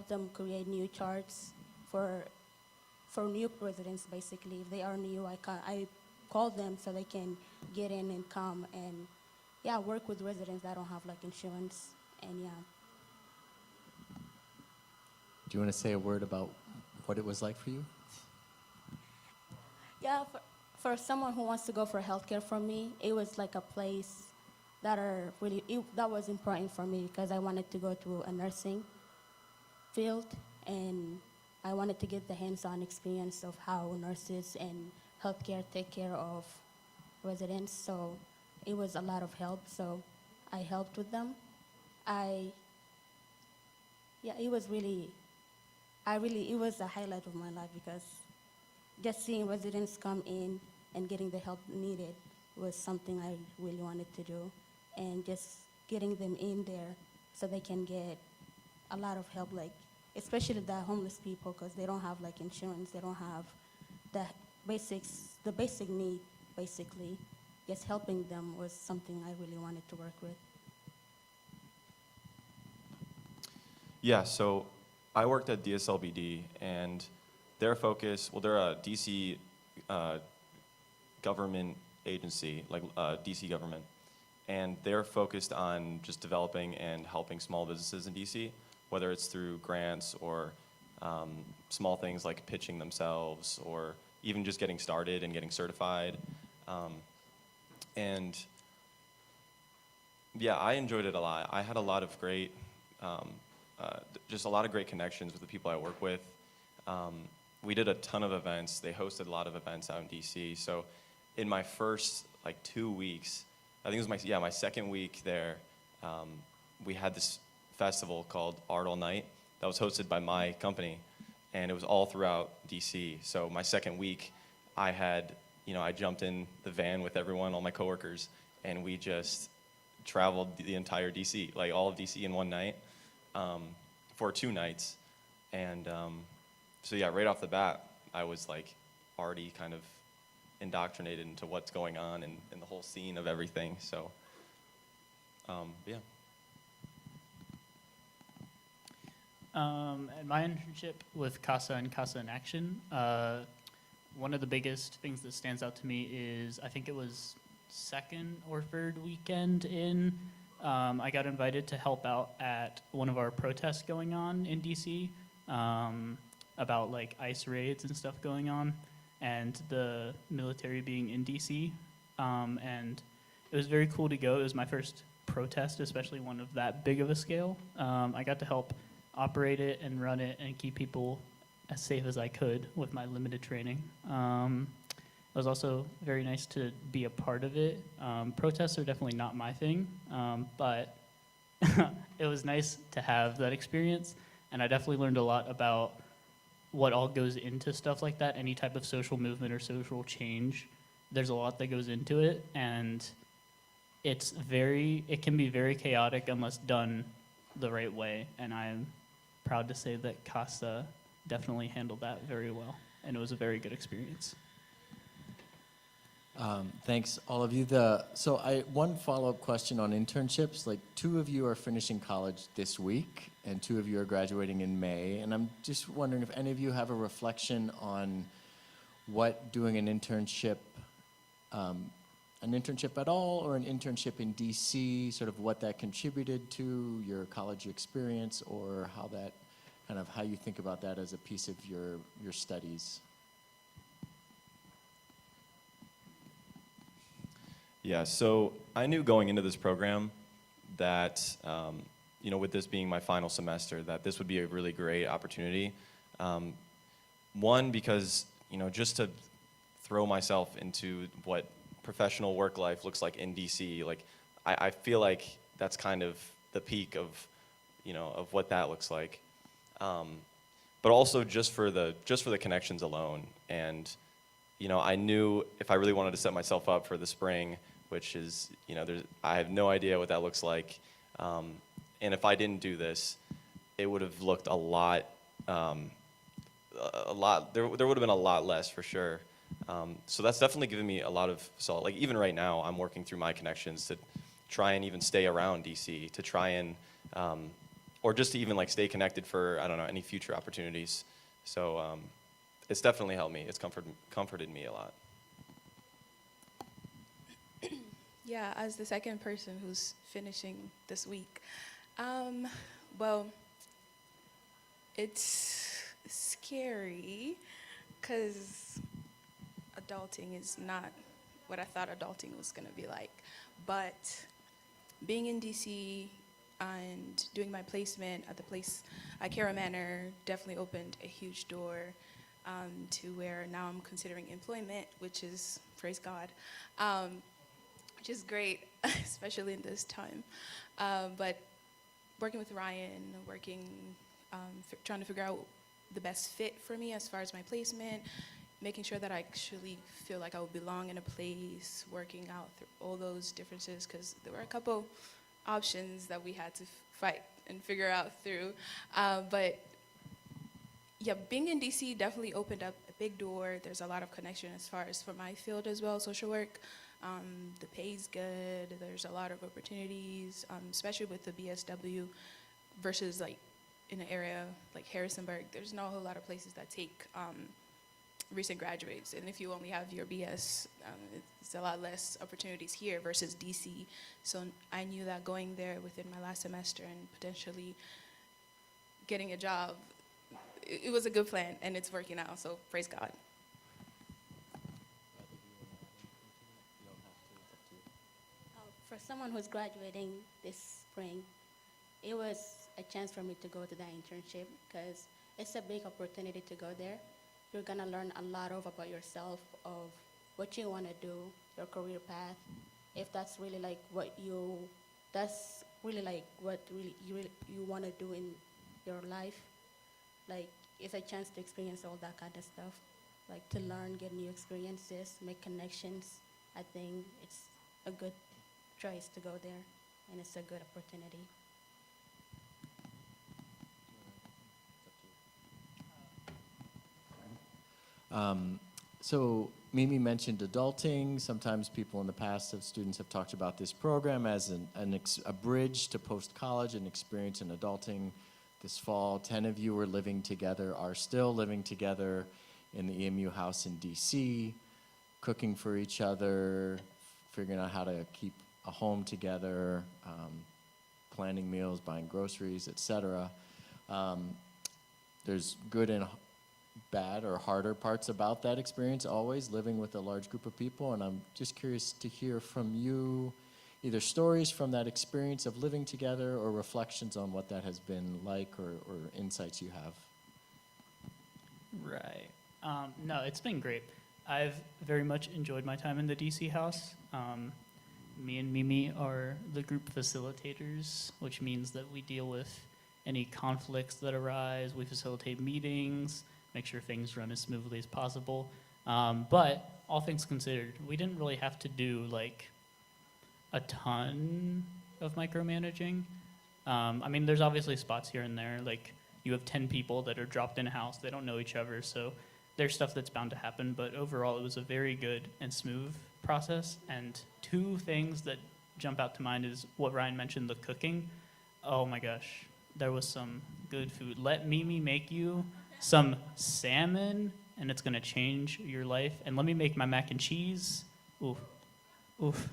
help them create new charts for new residents. Basically, if they are new, I call them so they can get in and come and yeah, work with residents that don't have like insurance, and yeah. Do you want to say a word about what it was like for you? Yeah, for someone who wants to go for healthcare from me, it was like a place that was important for me because I wanted to go to a nursing field and I wanted to get the hands-on experience of how nurses and healthcare take care of residents. So it was a lot of help. So I helped with them. It was it was a highlight of my life because just seeing residents come in and getting the help needed was something I really wanted to do. And just getting them in there so they can get a lot of help, like especially the homeless people, because they don't have like insurance, they don't have the basic need, basically. Just helping them was something I really wanted to work with. Yeah, so I worked at DSLBD, and their focus, well, they're a DC government agency, like DC government, and they're focused on just developing and helping small businesses in DC, whether it's through grants or small things like pitching themselves or even just getting started and getting certified. And yeah, I enjoyed it a lot. I had a lot of great, just a lot of great connections with the people I work with. We did a ton of events. They hosted a lot of events out in DC. So in my first like 2 weeks, I think it was my second week there, we had this festival called Art All Night that was hosted by my company, and it was all throughout DC. So my second week, I jumped in the van with everyone, all my coworkers, and we just traveled the entire DC, like all of DC in one night, for 2 nights. And so yeah, right off the bat, I was like already kind of indoctrinated into what's going on and the whole scene of everything. So yeah. At my internship with CASA and CASA in Action, one of the biggest things that stands out to me is, I think it was second or third weekend in, I got invited to help out at one of our protests going on in DC, about like ICE raids and stuff going on, and the military being in DC. And it was very cool to go. It was my first protest, especially one of that big of a scale. I got to help operate it and run it and keep people as safe as I could with my limited training. It was also very nice to be a part of it. Protests are definitely not my thing, but it was nice to have that experience, and I definitely learned a lot about what all goes into stuff like that, any type of social movement or social change. There's a lot that goes into it, and it can be very chaotic unless done the right way, and I'm proud to say that CASA definitely handled that very well, and it was a very good experience. Thanks, all of you. One follow-up question on internships. Like, 2 of you are finishing college this week, and 2 of you are graduating in May. And I'm just wondering if any of you have a reflection on what doing an internship at all, or an internship in DC, sort of what that contributed to your college experience, or how you think about that as a piece of your studies. Yeah, so I knew going into this program that, with this being my final semester, that this would be a really great opportunity. One, because, just to throw myself into what professional work life looks like in DC, like, I feel like that's kind of the peak of, of what that looks like. But also just for the connections alone. And, I knew if I really wanted to set myself up for the spring, which is, I have no idea what that looks like. And if I didn't do this, it would have looked a lot, there would have been a lot less for sure. So that's definitely given me a lot of solace. Like, even right now, I'm working through my connections to try and even stay around DC, to try and, or just to even like stay connected for, I don't know, any future opportunities. So it's definitely helped me. It's comforted me a lot. Yeah, as the second person who's finishing this week, well, it's scary because adulting is not what I thought adulting was going to be like. But being in DC and doing my placement at the place at Cara Manor definitely opened a huge door to where now I'm considering employment, which is, praise God, which is great, especially in this time. But working with Ryan, trying to figure out the best fit for me as far as my placement, making sure that I actually feel like I will belong in a place, working out through all those differences, because there were a couple options that we had to fight and figure out through. But yeah, being in DC definitely opened up a big door. There's a lot of connection as far as for my field as well, social work. The pay's good. There's a lot of opportunities, especially with the BSW versus like in an area like Harrisonburg. There's not a whole lot of places that take recent graduates, and if you only have your BS, it's a lot less opportunities here versus DC. So I knew that going there within my last semester and potentially getting a job, it was a good plan, and it's working out, so praise God. For someone who's graduating this spring, it was a chance for me to go to that internship because it's a big opportunity to go there. You're gonna learn a lot about yourself, of what you wanna do, your career path, if that's really like what you wanna do in your life. Like, it's a chance to experience all that kind of stuff, like to learn, get new experiences, make connections. I think it's a good choice to go there, and it's a good opportunity. So Mimi mentioned adulting. Sometimes people in the past, students have talked about this program as a bridge to post-college, an experience in adulting. This fall, 10 of you are still living together in the EMU house in DC, cooking for each other, figuring out how to keep a home together, planning meals, buying groceries, etc. There's good and bad or harder parts about that experience, always living with a large group of people, and I'm just curious to hear from you either stories from that experience of living together or reflections on what that has been like, or insights you have. Right. No, it's been great. I've very much enjoyed my time in the DC house. Me and Mimi are the group facilitators, which means that we deal with any conflicts that arise. We facilitate meetings, make sure things run as smoothly as possible. But all things considered, we didn't really have to do like a ton of micromanaging. I mean, there's obviously spots here and there, like you have 10 people that are dropped in a house, they don't know each other, so there's stuff that's bound to happen, but overall it was a very good and smooth process. And two things that jump out to mind is what Ryan mentioned, the cooking. Oh my gosh, there was some good food. Let Mimi make you some salmon, and it's gonna change your life. And let me make my mac and cheese. Oof, oof.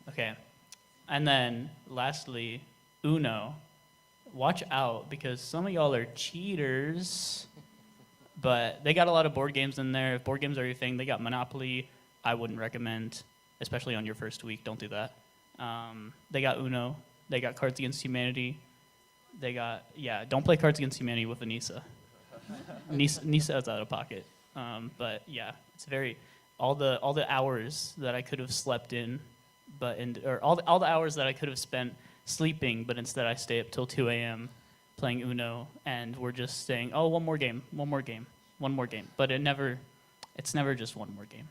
Okay, and then lastly, Uno. Watch out, because some of y'all are cheaters, but they got a lot of board games in there. If board games are your thing, they got Monopoly. I wouldn't recommend, especially on your first week, don't do that. They got Uno, they got Cards Against Humanity, don't play Cards Against Humanity with Anissa. Nisa is out of pocket. But yeah, it's very, all the hours that I could have slept in, or all the hours that I could have spent sleeping, but instead I stay up till 2 a.m. playing Uno, and we're just saying, oh, one more game. But it's never just one more game.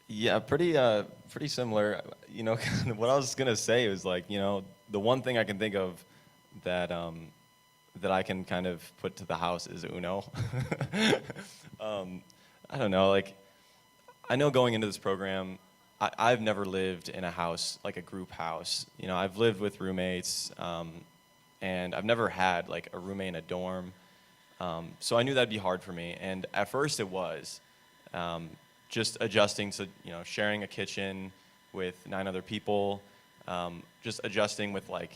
Yeah, pretty similar. You know, what I was gonna say was like, you know, the one thing I can think of that that I can kind of put to the house is Uno. I don't know, like, I know going into this program, I've never lived in a house, like a group house. You know, I've lived with roommates, and I've never had like a roommate in a dorm. So I knew that'd be hard for me. And at first it was just adjusting to, you know, sharing a kitchen with 9 other people, just adjusting with like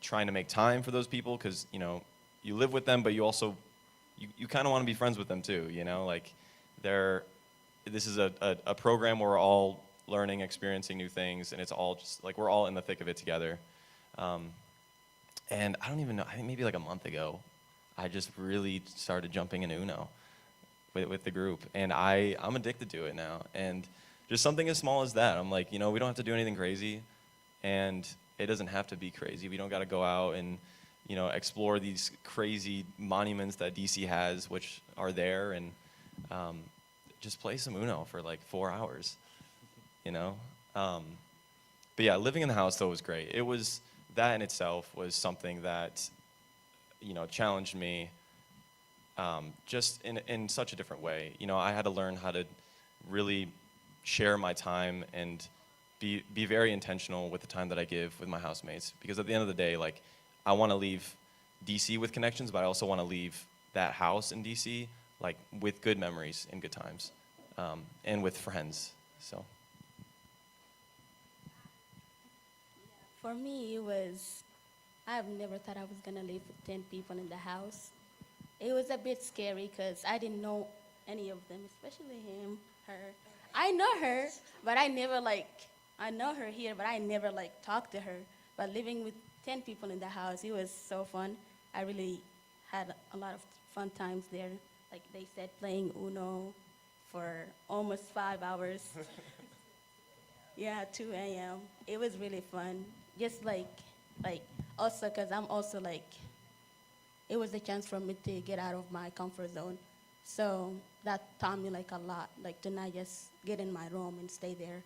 trying to make time for those people because, you know, you live with them, but you also, you kind of want to be friends with them too, you know, like this is a program where we're all learning, experiencing new things, and it's all just like we're all in the thick of it together. And I don't even know, I think maybe like a month ago, I just really started jumping in Uno with the group, and I'm addicted to it now. And just something as small as that, I'm like, you know, we don't have to do anything crazy, and it doesn't have to be crazy. We don't got to go out and, you know, explore these crazy monuments that DC has, which are there, and just play some Uno for like 4 hours, you know? But yeah, living in the house though was great. It was, that in itself was something that, you know, challenged me just in such a different way. You know, I had to learn how to really share my time and be very intentional with the time that I give with my housemates, because at the end of the day, like, I want to leave DC with connections, but I also want to leave that house in DC like with good memories and good times, and with friends. So For me, it was, I've never thought I was gonna live with 10 people in the house. It was a bit scary because I didn't know any of them, especially him, her. I know her, but I never I know her here, but I never talked to her. But living with 10 people in the house, it was so fun. I really had a lot of fun times there. Like they said, playing Uno for almost 5 hours. Yeah, 2 a.m. It was really fun. Just also because I'm also it was a chance for me to get out of my comfort zone. So that taught me a lot, to not just get in my room and stay there,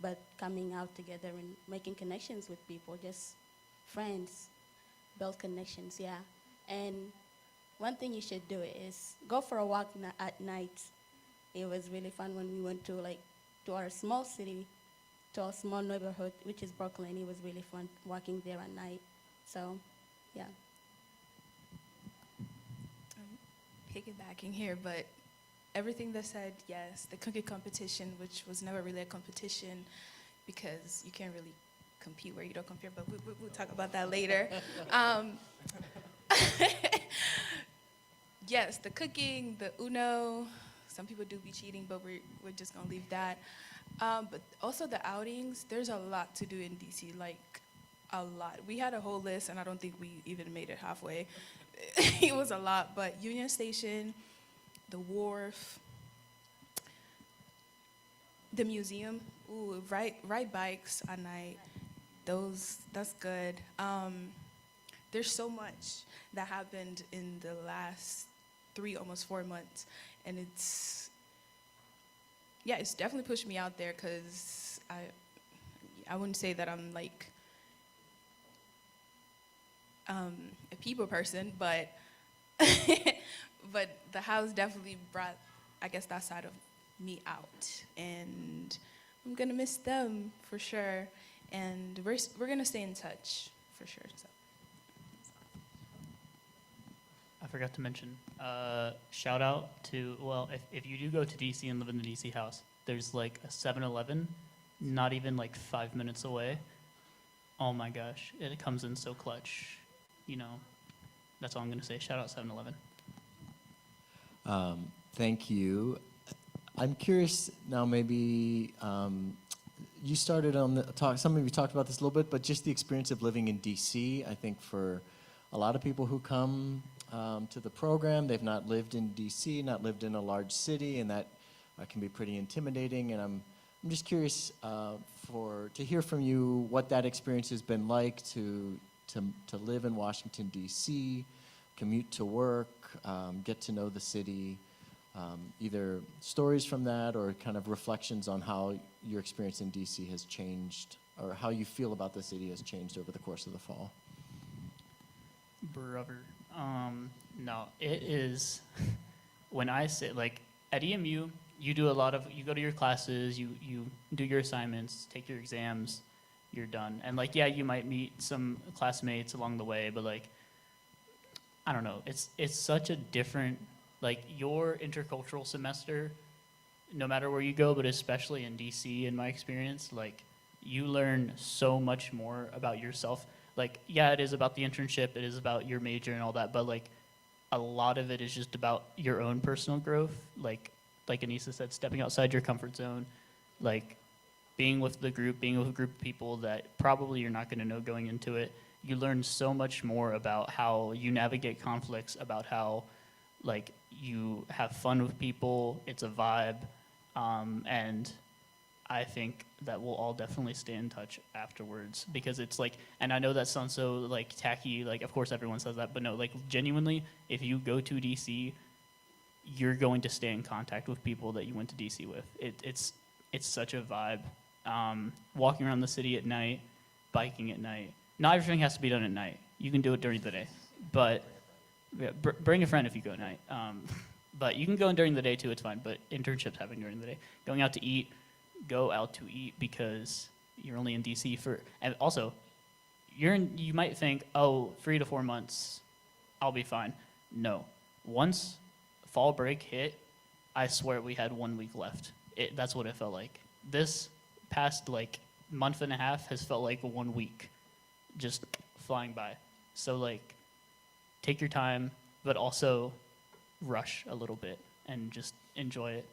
but coming out together and making connections with people, just friends, build connections, yeah. And one thing you should do is go for a walk at night. It was really fun when we went to our small city, to our small neighborhood, which is Brooklyn. It was really fun walking there at night. So, yeah. Piggybacking here, but everything that said, yes, the cookie competition, which was never really a competition because you can't really compete where you don't compare, but we'll talk about that later. Yes, the cooking, the Uno, some people do be cheating, but we're just gonna leave that. But also the outings, there's a lot to do in DC, a lot. We had a whole list, and I don't think we even made it halfway. It was a lot, but Union Station, the Wharf, the museum, ooh, ride bikes at night, that's good. There's so much that happened in the last 3, almost 4 months, and it's definitely pushed me out there because I wouldn't say that I'm a people person, but but the house definitely brought, I guess, that side of me out, and I'm gonna miss them for sure, and we're gonna stay in touch for sure. So. I forgot to mention, shout out to, well, if you do go to DC and live in the DC house, there's a 7-Eleven, not even 5 minutes away. Oh my gosh, it comes in so clutch. You know, that's all I'm gonna say. Shout out 7-Eleven. Thank you. I'm curious now, maybe you started on the talk, some of you talked about this a little bit, but just the experience of living in DC, I think for a lot of people who come to the program, they've not lived in DC, not lived in a large city, and that can be pretty intimidating. And I'm just curious to hear from you what that experience has been like to live in Washington, D.C., commute to work, get to know the city, either stories from that or kind of reflections on how your experience in D.C. has changed or how you feel about the city has changed over the course of the fall. Brother. No, it is, when I say, at EMU, you go to your classes, you do your assignments, take your exams, you're done. And like, yeah, you might meet some classmates along the way, but like, I don't know, it's such a different, like your intercultural semester, no matter where you go, but especially in DC in my experience, like you learn so much more about yourself. Like, yeah, it is about the internship, it is about your major and all that, but like a lot of it is just about your own personal growth. Like Anissa said, stepping outside your comfort zone, like being with a group of people that probably you're not going to know going into it. You learn so much more about how you navigate conflicts, about how like you have fun with people. It's a vibe, and I think that we'll all definitely stay in touch afterwards, because it's like, and I know that sounds so like tacky, like of course everyone says that, but no, like genuinely, if you go to DC, you're going to stay in contact with people that you went to DC with. It's such a vibe. Walking around the city at night, biking at night. Not everything has to be done at night. You can do it during the day, but yeah, bring a friend if you go at night. But you can go in during the day too. It's fine. But internships happen during the day. Going out to eat, go out to eat, because you're only in DC for. And also, you might think, oh, 3 to 4 months, I'll be fine. No, once fall break hit, I swear we had 1 week left. That's what it felt like. This past like month and a half has felt like 1 week, just flying by. So like, take your time, but also rush a little bit and just enjoy it,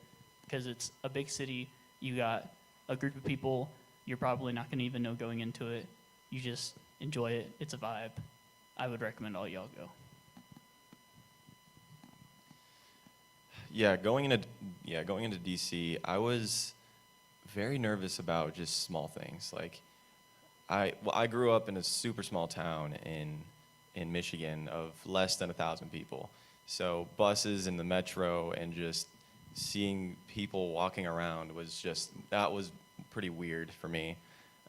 because it's a big city. You got a group of people you're probably not going to even know going into it. You just enjoy it. It's a vibe. I would recommend all y'all go. Going into DC, I was very nervous about just small things. Like, I grew up in a super small town in Michigan of less than 1,000 people. So buses in the metro and just seeing people walking around that was pretty weird for me.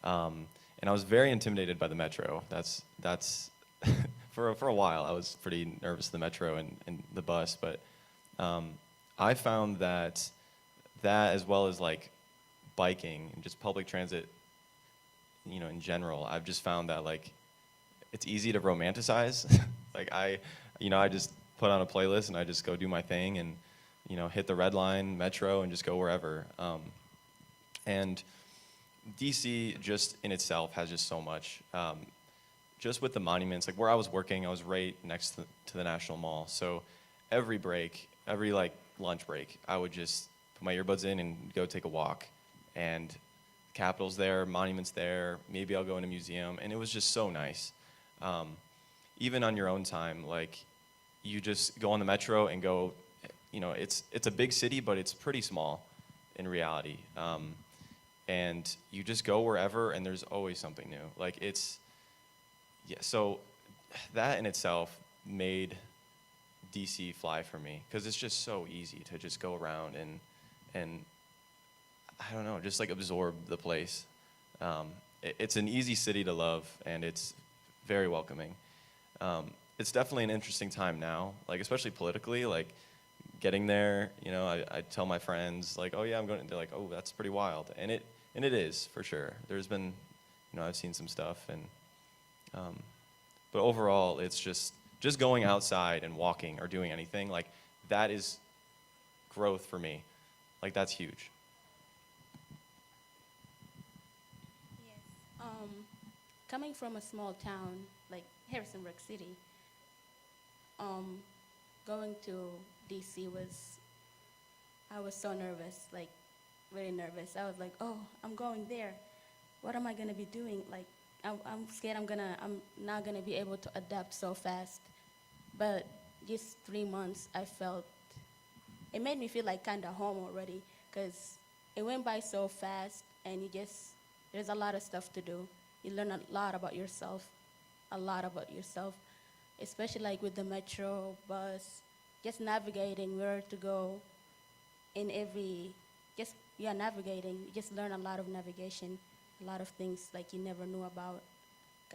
And I was very intimidated by the metro. That's for a while I was pretty nervous of the metro and the bus, but I found that as well as like biking and just public transit, in general, I've just found that like it's easy to romanticize. Like I just put on a playlist and I just go do my thing and hit the red line metro and just go wherever. And DC just in itself has just so much. Just with the monuments, like where I was working, I was right next to the National Mall. So every like lunch break, I would just put my earbuds in and go take a walk. And Capitol's there, monuments there, maybe I'll go in a museum, and it was just so nice. Even on your own time, like you just go on the metro and go, it's a big city, but it's pretty small in reality. And you just go wherever, and there's always something new. Like so that in itself made DC fly for me, because it's just so easy to just go around and I don't know, just like absorb the place. It's an easy city to love, and it's very welcoming. It's definitely an interesting time now, like especially politically, like getting there. I tell my friends like, oh yeah, I'm going. They're like, oh, that's pretty wild, and it is for sure. There's been, I've seen some stuff, and but overall, it's just going outside and walking or doing anything like that is growth for me. Like that's huge. Yes. Coming from a small town like Harrisonburg City, going to DC I was so nervous, like very nervous. I was like, oh, I'm going there. What am I gonna be doing? Like, I'm scared I'm not gonna be able to adapt so fast. But just 3 months, it made me feel like kind of home already, because it went by so fast, and there's a lot of stuff to do. You learn a lot about yourself, especially like with the metro, bus, just navigating where to go navigating. You just learn a lot of navigation, a lot of things like you never knew about.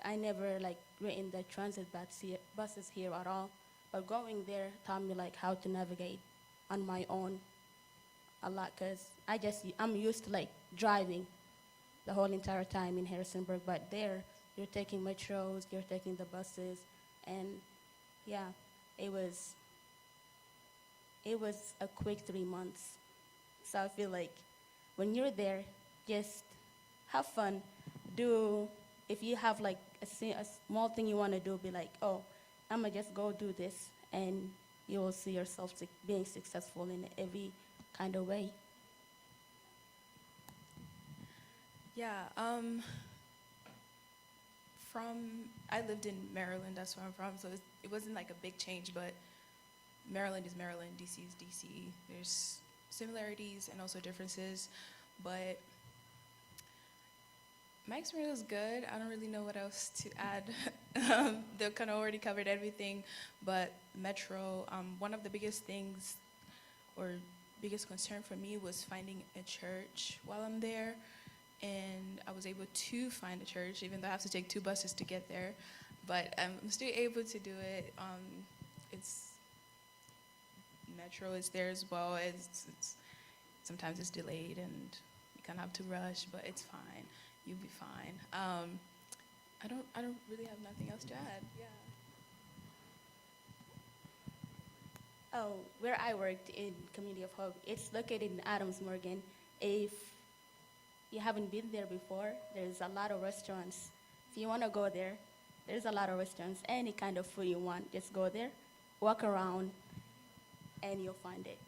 I never like ridden the transit buses here at all, but going there taught me like how to navigate on my own. a lot because I'm used to like driving the whole entire time in Harrisonburg, but there you're taking metros, you're taking the buses, and yeah, it was a quick 3 months. So I feel like when you're there, just have fun. Do if you have like a small thing you want to do, be like, oh, I'm gonna just go do this, and you will see yourself being successful in every kind of way. Yeah, I lived in Maryland, that's where I'm from, so it wasn't like a big change, but Maryland is Maryland, DC is DC. There's similarities and also differences, but my experience was good. I don't really know what else to add. They kind of already covered everything, but Metro, one of the biggest things or biggest concern for me was finding a church while I'm there. And I was able to find a church, even though I have to take 2 buses to get there. But I'm still able to do it. It's Metro is there as well. Sometimes it's delayed, and you kind of have to rush, but it's fine. You'll be fine. I don't really have nothing else to add. Yeah. Oh, where I worked in Community of Hope, it's located in Adams Morgan. If you haven't been there before, there's a lot of restaurants. If you want to go there, there's a lot of restaurants. Any kind of food you want, just go there, walk around, and you'll find it.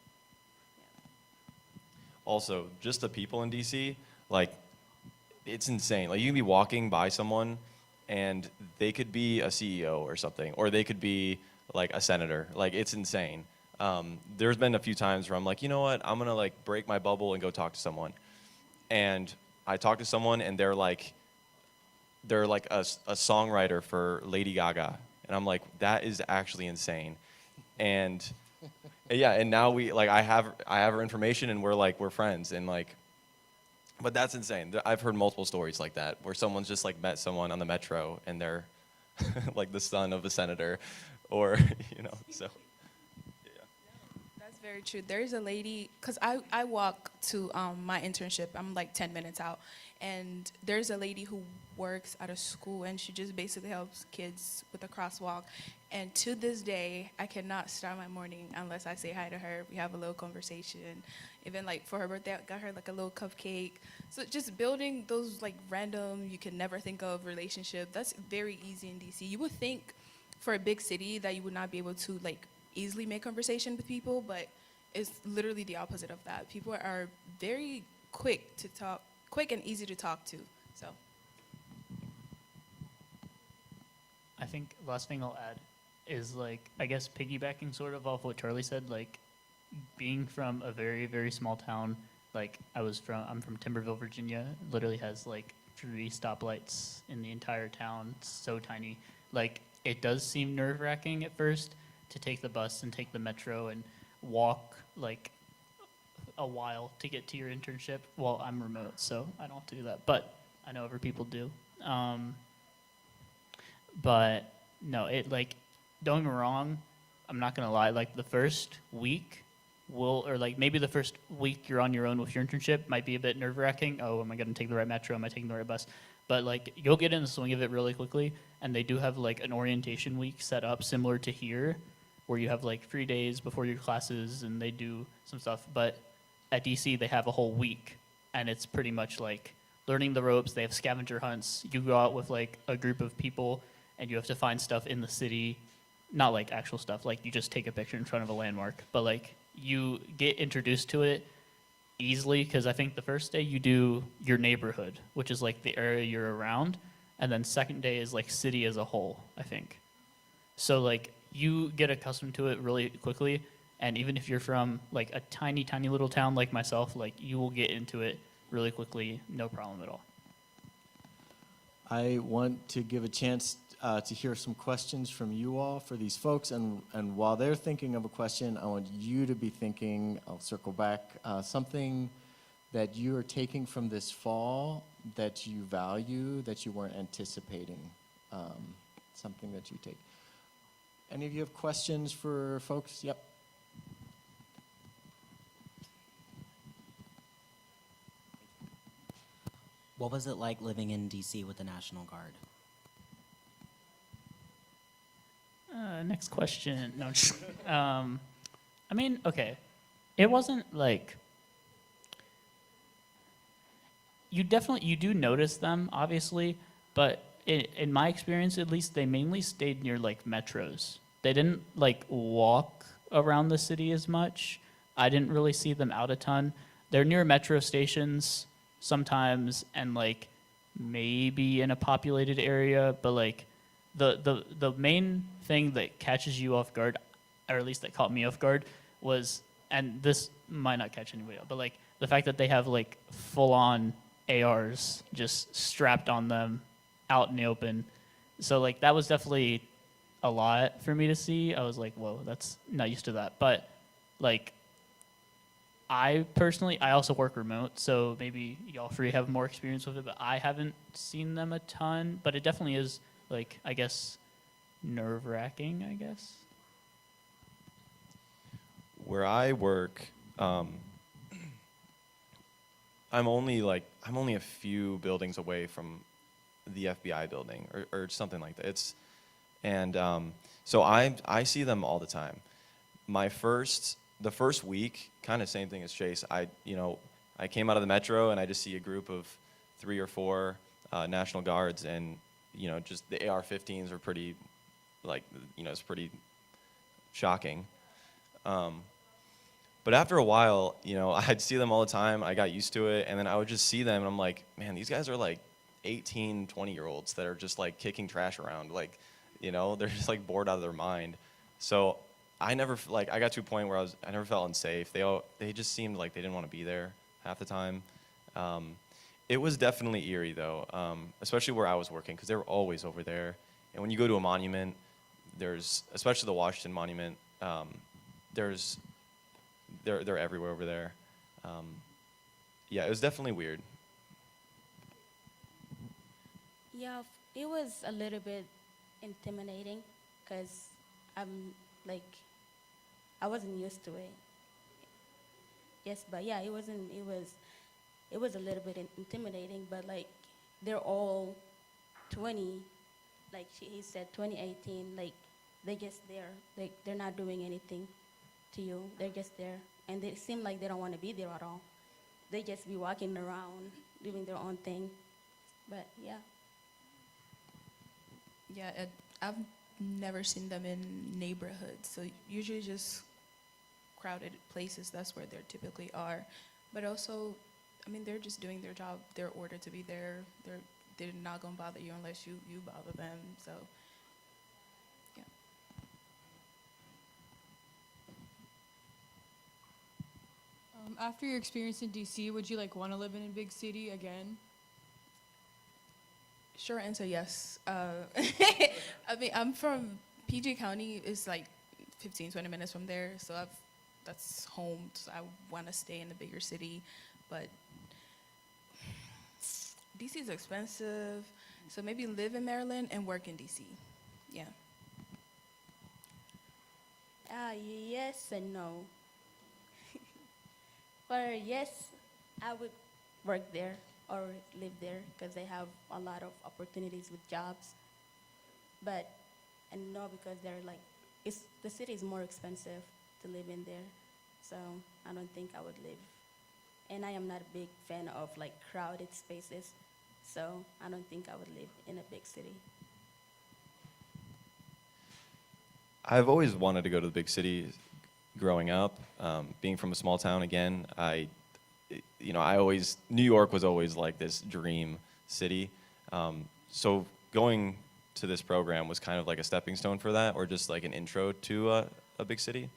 Also, just the people in DC, like, it's insane. Like, you can be walking by someone, and they could be a CEO or something, or they could be, like, a senator. Like, it's insane. There's been a few times where I'm like, you know what, I'm going to, like, break my bubble and go talk to someone. And I talk to someone, and they're like a songwriter for Lady Gaga. And I'm like, that is actually insane. And yeah, and now I have her information, and we're friends, and like, but that's insane. I've heard multiple stories like that where someone's just like met someone on the metro, and they're like the son of a senator, or so. That's very true. There's a lady, because I walk to my internship. I'm like 10 minutes out. And there's a lady who works at a school, and she just basically helps kids with a crosswalk. And to this day, I cannot start my morning unless I say hi to her. We have a little conversation. Even like for her birthday, I got her like a little cupcake. So just building those like random, you can never think of relationship, that's very easy in DC. You would think for a big city that you would not be able to like easily make conversation with people, but it's literally the opposite of that. People are very quick and easy to talk to. So I think last thing I'll add is like, I guess piggybacking sort of off what Charlie said, like being from a very, very small town, like I'm from Timberville, Virginia, literally has like 3 stoplights in the entire town. It's so tiny. Like it does seem nerve-wracking at first to take the bus and take the metro and walk like a while to get to your internship. Well, I'm remote, so I don't have to do that, but I know other people do. But no, it like, don't get me wrong, I'm not gonna lie, like the first week maybe the first week you're on your own with your internship might be a bit nerve-wracking. Oh, am I gonna take the right metro? Am I taking the right bus? But like you'll get in the swing of it really quickly, and they do have like an orientation week set up similar to here, where you have like 3 days before your classes and they do some stuff. But at DC, they have a whole week, and it's pretty much like learning the ropes. They have scavenger hunts. You go out with like a group of people, and you have to find stuff in the city, not like actual stuff, like you just take a picture in front of a landmark, but like you get introduced to it easily, because I think the first day you do your neighborhood, which is like the area you're around, and then second day is like city as a whole, I think. So like you get accustomed to it really quickly, and even if you're from like a tiny, tiny little town like myself, like you will get into it really quickly, no problem at all. I want to give a chance to hear some questions from you all for these folks, and while they're thinking of a question, I want you to be thinking, I'll circle back, something that you are taking from this fall that you value, that you weren't anticipating, something that you take. Any of you have questions for folks? Yep. What was it like living in DC with the National Guard? Next question. No, just, I mean, okay. It wasn't like you do notice them, obviously, but in my experience, at least, they mainly stayed near like metros. They didn't like walk around the city as much. I didn't really see them out a ton. They're near metro stations sometimes, and like maybe in a populated area, but like the main thing that catches you off guard, or at least that caught me off guard, was, and this might not catch anybody else, but like the fact that they have like full on ARs just strapped on them out in the open. So like that was definitely a lot for me to see. I was like, whoa, that's not used to that. But like I also work remote, so maybe y'all three have more experience with it, but I haven't seen them a ton. But it definitely is like, I guess, nerve-wracking, I guess. Where I work, I'm only a few buildings away from the FBI building or something like that. So I see them all the time. The first week, kind of same thing as Chase. I came out of the metro and I just see a group of 3 or 4 National Guards, and just the AR-15s are pretty, it's pretty shocking. But after a while, I'd see them all the time. I got used to it, and then I would just see them, and I'm like, man, these guys are like 18, 20-year-olds that are just like kicking trash around. Like, they're just like bored out of their mind. So I got to a point where I never felt unsafe. They just seemed like they didn't want to be there half the time. It was definitely eerie though, especially where I was working, because they were always over there. And when you go to a monument, especially the Washington Monument, they're everywhere over there. Yeah, it was definitely weird. Yeah, it was a little bit intimidating because I wasn't used to it. Yes, but yeah, it was a little bit intimidating, but like they're all 20, like he said, 2018, like they're just there. Like they're not doing anything to you. They're just there, and they seem like they don't want to be there at all. They just be walking around, doing their own thing. But yeah. Yeah, I've never seen them in neighborhoods, so usually just crowded places. That's where they typically are. But also, I mean, they're just doing their job. They're ordered to be there. They're not gonna bother you unless you bother them. So, yeah. After your experience in DC, would you want to live in a big city again? Short answer, yes. I mean, I'm from PG County. It's like 15, 20 minutes from there, so that's home. So I want to stay in a bigger city, but DC is expensive. So maybe live in Maryland and work in DC. Yeah. Yes and no. For yes, I would work there or live there because they have a lot of opportunities with jobs. And no, because the city is more expensive to live in there, so I don't think I would live. And I am not a big fan of crowded spaces, so I don't think I would live in a big city. I've always wanted to go to the big city growing up. Being from a small town again, New York was always like this dream city. So going to this program was kind of like a stepping stone for that, or just like an intro to a big city.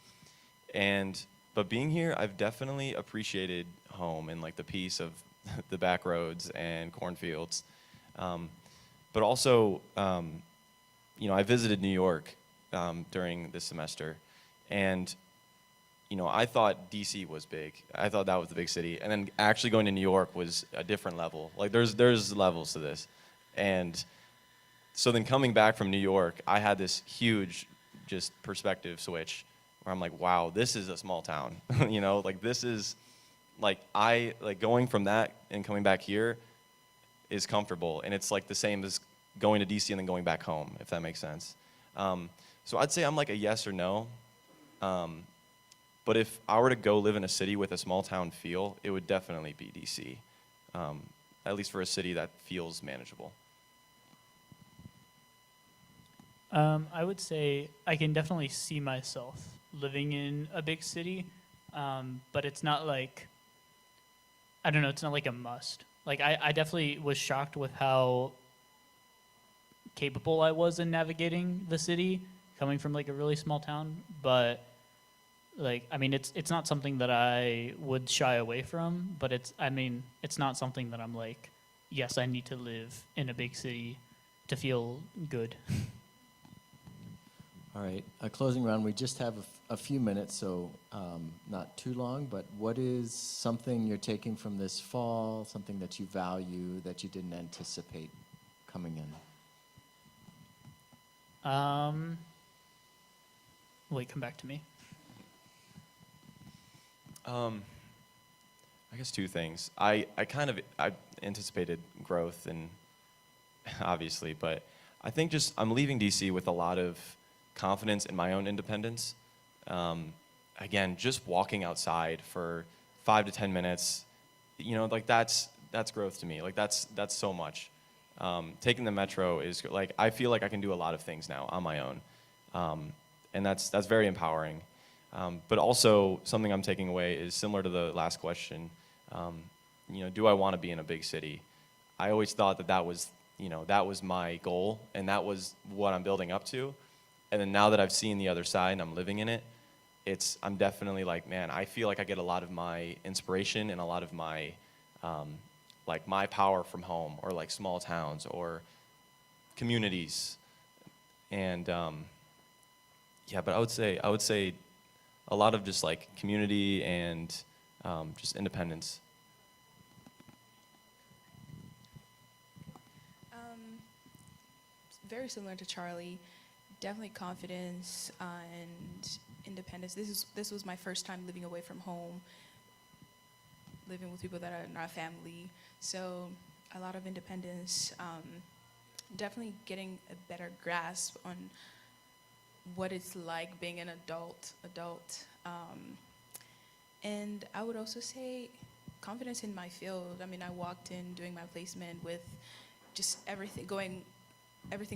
But being here, I've definitely appreciated home and like the peace of the back roads and cornfields. But also, I visited New York during this semester, and I thought DC was big. I thought that was the big city, and then actually going to New York was a different level. Like there's levels to this, and so then coming back from New York, I had this huge just perspective switch where I'm like, wow, this is a small town. This is going from that and coming back here. is comfortable, and it's like the same as going to DC and then going back home, if that makes sense. So I'd say I'm like a yes or no. But if I were to go live in a city with a small town feel, it would definitely be DC, at least for a city that feels manageable. I would say I can definitely see myself living in a big city, but it's not like, I don't know, it's not like a must. Like, I definitely was shocked with how capable I was in navigating the city, coming from like a really small town, but like, I mean, it's not something that I would shy away from, but it's not something that I'm like, yes, I need to live in a big city to feel good. All right, a closing round. We just have a few minutes, so not too long, but what is something you're taking from this fall, something that you value that you didn't anticipate coming in? Wait, come back to me. I guess two things. I anticipated growth, and obviously, but I think just I'm leaving DC with a lot of confidence in my own independence. Again, just walking outside for 5 to 10 minutes, like that's growth to me. Like that's so much. Taking the metro is like, I feel like I can do a lot of things now on my own, and that's very empowering. But also something I'm taking away is similar to the last question. Do I want to be in a big city? I always thought that was my goal, and that was what I'm building up to. And then now that I've seen the other side and I'm living in it, I'm definitely like, man, I feel like I get a lot of my inspiration and a lot of my, like my power from home, or like small towns or communities. And but I would say a lot of just like community and just independence. Very similar to Charlie. Definitely confidence and independence. This was my first time living away from home, living with people that are not family. So a lot of independence. Definitely getting a better grasp on what it's like being an adult. And I would also say confidence in my field. I mean, I walked in doing my placement with just everything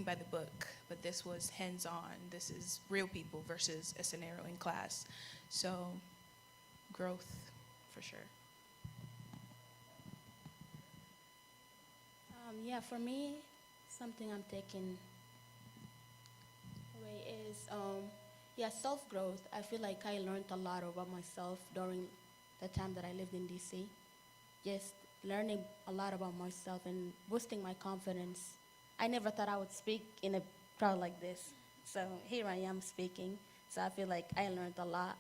by the book, but this was hands-on. This is real people versus a scenario in class. So growth, for sure. For me, something I'm taking away is, self-growth. I feel like I learned a lot about myself during the time that I lived in DC. Just learning a lot about myself and boosting my confidence. I never thought I would speak in a crowd like this. So here I am speaking. So I feel like I learned a lot.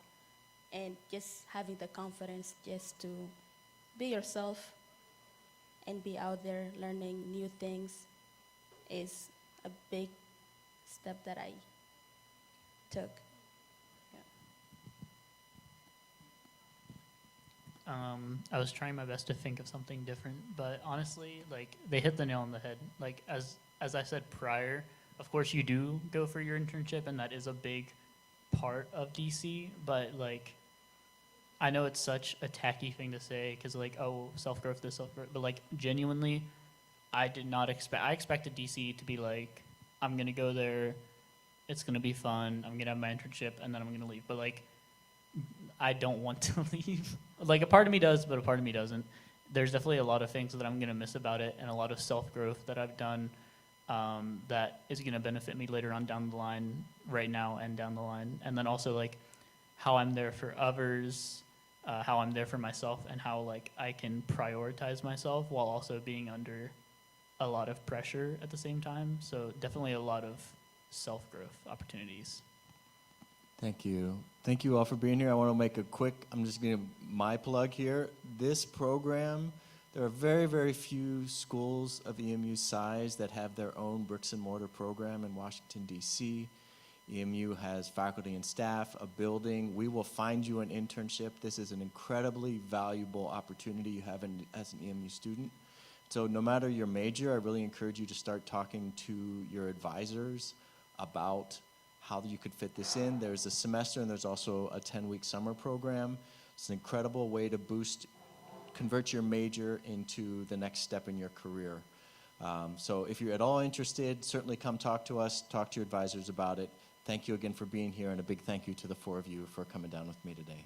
And just having the confidence just to be yourself and be out there learning new things is a big step that I took. I was trying my best to think of something different, but honestly, like, they hit the nail on the head. Like, as I said prior, of course you do go for your internship, and that is a big part of DC, but like, I know it's such a tacky thing to say, because like, oh, self-growth, this self-growth, but like, genuinely, I expected DC to be like, I'm gonna go there, it's gonna be fun, I'm gonna have my internship, and then I'm gonna leave, but like, I don't want to leave. Like, a part of me does, but a part of me doesn't. There's definitely a lot of things that I'm going to miss about it, and a lot of self-growth that I've done that is going to benefit me later on down the line, right now and down the line. And then also, like, how I'm there for others, how I'm there for myself, and how, like, I can prioritize myself while also being under a lot of pressure at the same time. So definitely a lot of self-growth opportunities. Thank you. Thank you all for being here. I want to make I'm just going to my plug here. This program, there are very, very few schools of EMU size that have their own bricks and mortar program in Washington, D.C. EMU has faculty and staff, a building. We will find you an internship. This is an incredibly valuable opportunity you have as an EMU student So no matter your major, I really encourage you to start talking to your advisors about how you could fit this in. There's a semester and there's also a 10-week summer program. It's an incredible way to convert your major into the next step in your career. So if you're at all interested, certainly come talk to us, talk to your advisors about it. Thank you again for being here, and a big thank you to the four of you for coming down with me today.